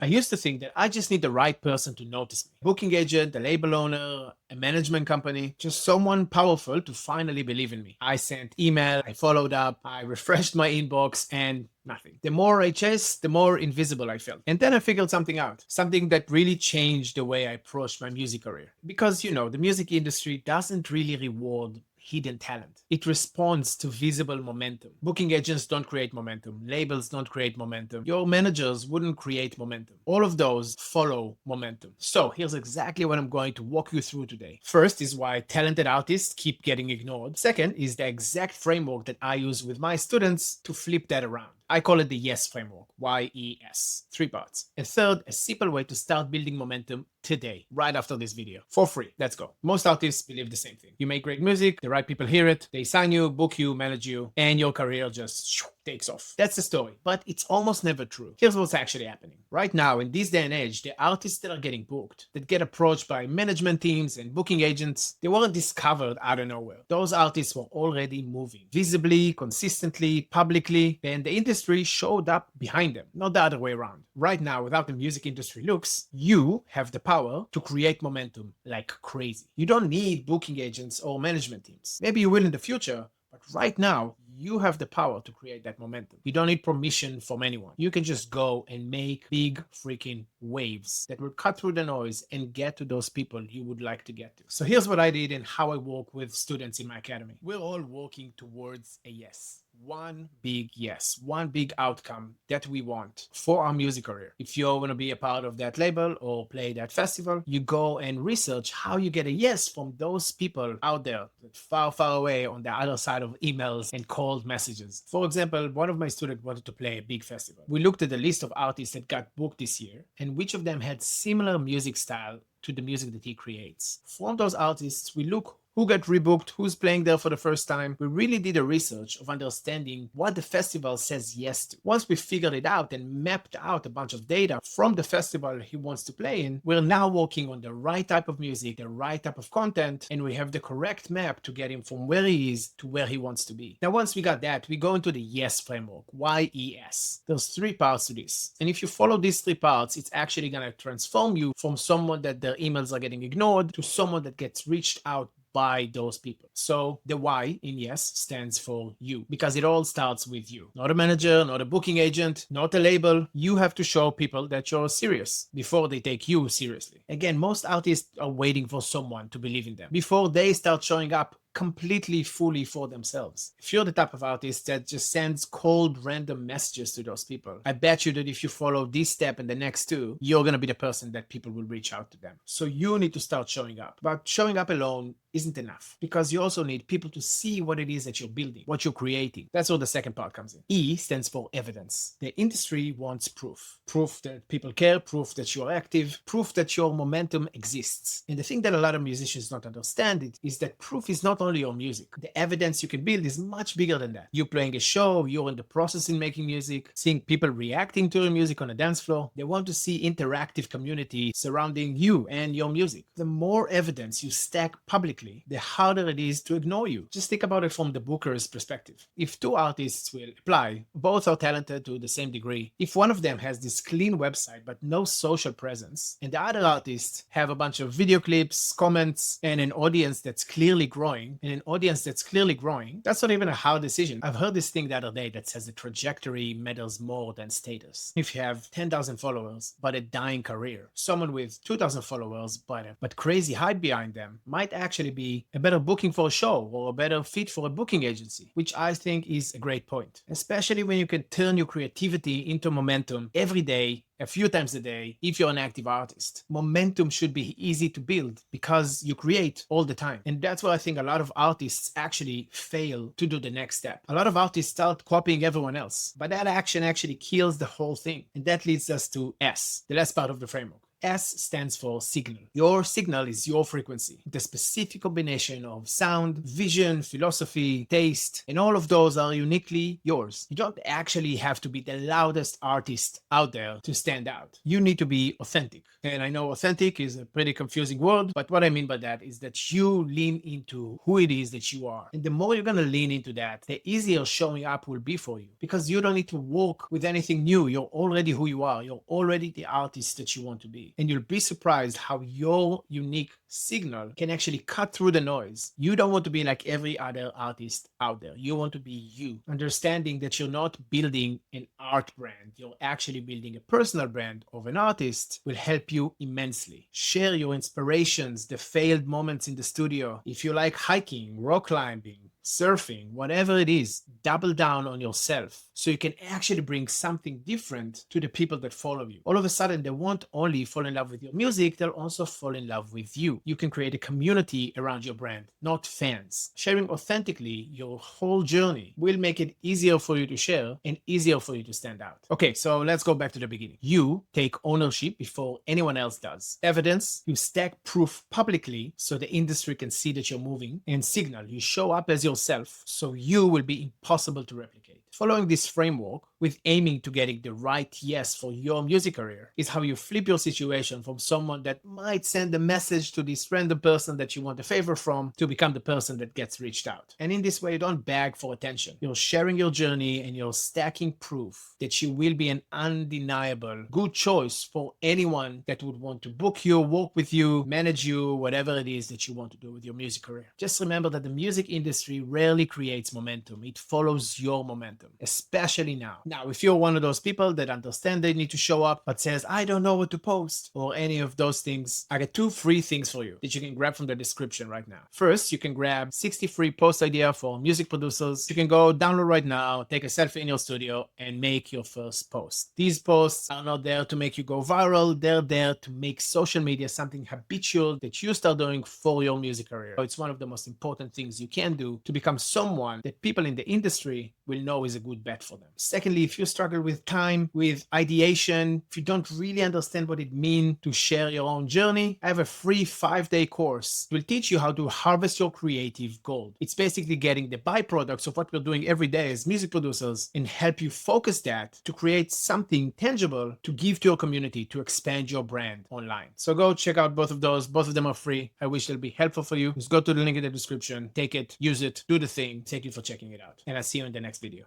I used to think that I just need the right person to notice me. Booking agent, a label owner, a management company, just someone powerful to finally believe in me. I sent email, I followed up, I refreshed my inbox, and nothing. The more I chased, the more invisible I felt. And then I figured something out, something that really changed the way I approached my music career. Because, the music industry doesn't really reward hidden talent. It responds to visible momentum. Booking agents don't create momentum. Labels don't create momentum. Your managers wouldn't create momentum. All of those follow momentum. So here's exactly what I'm going to walk you through today. First is why talented artists keep getting ignored. Second is the exact framework that I use with my students to flip that around. I call it the YES framework, YES, 3 parts. And third, a simple way to start building momentum today, right after this video, for free. Let's go. Most artists believe the same thing. You make great music, the right people hear it, they sign you, book you, manage you, and your career just takes off. That's the story, but it's almost never true. Here's what's actually happening. Right now, in this day and age, the artists that are getting booked, that get approached by management teams and booking agents, they weren't discovered out of nowhere. Those artists were already moving, visibly, consistently, publicly, and the industry showed up behind them, not the other way around. Right now, without the music industry looks, you have the power to create momentum like crazy. You don't need booking agents or management teams. Maybe you will in the future, but right now, you have the power to create that momentum. You don't need permission from anyone. You can just go and make big freaking waves that will cut through the noise and get to those people you would like to get to. So here's what I did and how I work with students in my academy. We're all working towards a yes. One big yes, one big outcome that we want for our music career. If you want to be a part of that label or play that festival, you go and research how you get a yes from those people out there far, far away on the other side of emails and cold messages. For example, one of my students wanted to play a big festival. We looked at the list of artists that got booked this year and which of them had similar music style to the music that he creates. From those artists, we look who got rebooked, who's playing there for the first time. We really did a research of understanding what the festival says yes to. Once we figured it out and mapped out a bunch of data from the festival he wants to play in, we're now working on the right type of music, the right type of content, and we have the correct map to get him from where he is to where he wants to be. Now, once we got that, we go into the YES framework, YES. There's 3 parts to this. And if you follow these 3 parts, it's actually going to transform you from someone that their emails are getting ignored to someone that gets reached out by those people. So the Y in YES stands for you, because it all starts with you. Not a manager, not a booking agent, not a label. You have to show people that you're serious before they take you seriously. Again, most artists are waiting for someone to believe in them before they start showing up completely fully for themselves. If you're the type of artist that just sends cold random messages to those people, I bet you that if you follow this step and the next 2, you're going to be the person that people will reach out to them. So you need to start showing up. But showing up alone isn't enough, because you also need people to see what it is that you're building, what you're creating. That's where the second part comes in. E stands for evidence. The industry wants proof. Proof that people care, proof that you're active, proof that your momentum exists. And the thing that a lot of musicians don't understand is that proof is not only your music. The evidence you can build is much bigger than that. You're playing a show, you're in the process in making music, seeing people reacting to your music on a dance floor. They want to see interactive community surrounding you and your music. The more evidence you stack publicly, the harder it is to ignore you. Just think about it from the booker's perspective. If 2 artists will apply, both are talented to the same degree. If one of them has this clean website but no social presence, and the other artists have a bunch of video clips, comments, and an audience that's clearly growing, that's not even a hard decision. I've heard this thing the other day that says the trajectory matters more than status. If you have 10,000 followers but a dying career, someone with 2,000 followers but crazy hype behind them might actually be a better booking for a show or a better fit for a booking agency, which I think is a great point, especially when you can turn your creativity into momentum every day, a few times a day, if you're an active artist. Momentum should be easy to build because you create all the time. And that's where I think a lot of artists actually fail to do the next step. A lot of artists start copying everyone else, but that action actually kills the whole thing. And that leads us to S, the last part of the framework. S stands for signal. Your signal is your frequency, the specific combination of sound, vision, philosophy, taste, and all of those are uniquely yours. You don't actually have to be the loudest artist out there to stand out. You need to be authentic. And I know authentic is a pretty confusing word, but what I mean by that is that you lean into who it is that you are. And the more you're going to lean into that, the easier showing up will be for you, because you don't need to work with anything new. You're already who you are. You're already the artist that you want to be. And you'll be surprised how your unique signal can actually cut through the noise. You don't want to be like every other artist out there. You want to be you, understanding that you're not building an art brand. You're actually building a personal brand of an artist will help you immensely. Share your inspirations, the failed moments in the studio. If you like hiking, rock climbing, surfing, whatever it is, double down on yourself so you can actually bring something different to the people that follow you. All of a sudden, they won't only fall in love with your music, they'll also fall in love with you. You can create a community around your brand, not fans. Sharing authentically your whole journey will make it easier for you to share and easier for you to stand out. Okay, so let's go back to the beginning. You take ownership before anyone else does. Evidence, you stack proof publicly so the industry can see that you're moving. And signal, you show up as yourself so you will be impossible to replicate. Following this framework, with aiming to getting the right yes for your music career, is how you flip your situation from someone that might send a message to this random person that you want a favor from to become the person that gets reached out. And in this way, you don't beg for attention. You're sharing your journey and you're stacking proof that you will be an undeniable good choice for anyone that would want to book you, work with you, manage you, whatever it is that you want to do with your music career. Just remember that the music industry rarely creates momentum. It follows your momentum, especially now. Now, if you're one of those people that understand they need to show up, but says, I don't know what to post, or any of those things, I got 2 free things for you that you can grab from the description right now. First, you can grab 60 free post idea for music producers. You can go download right now, take a selfie in your studio, and make your first post. These posts are not there to make you go viral. They're there to make social media something habitual that you start doing for your music career. So it's one of the most important things you can do to become someone that people in the industry will know is a good bet for them. Secondly, if you struggle with time, with ideation, if you don't really understand what it means to share your own journey, I have a free 5-day course. It will teach you how to harvest your creative gold. It's basically getting the byproducts of what we're doing every day as music producers and help you focus that to create something tangible to give to your community to expand your brand online. So go check out both of those. Both of them are free. I wish they'll be helpful for you. Just go to the link in the description, take it, use it, do the thing. Thank you for checking it out. And I'll see you in the next video.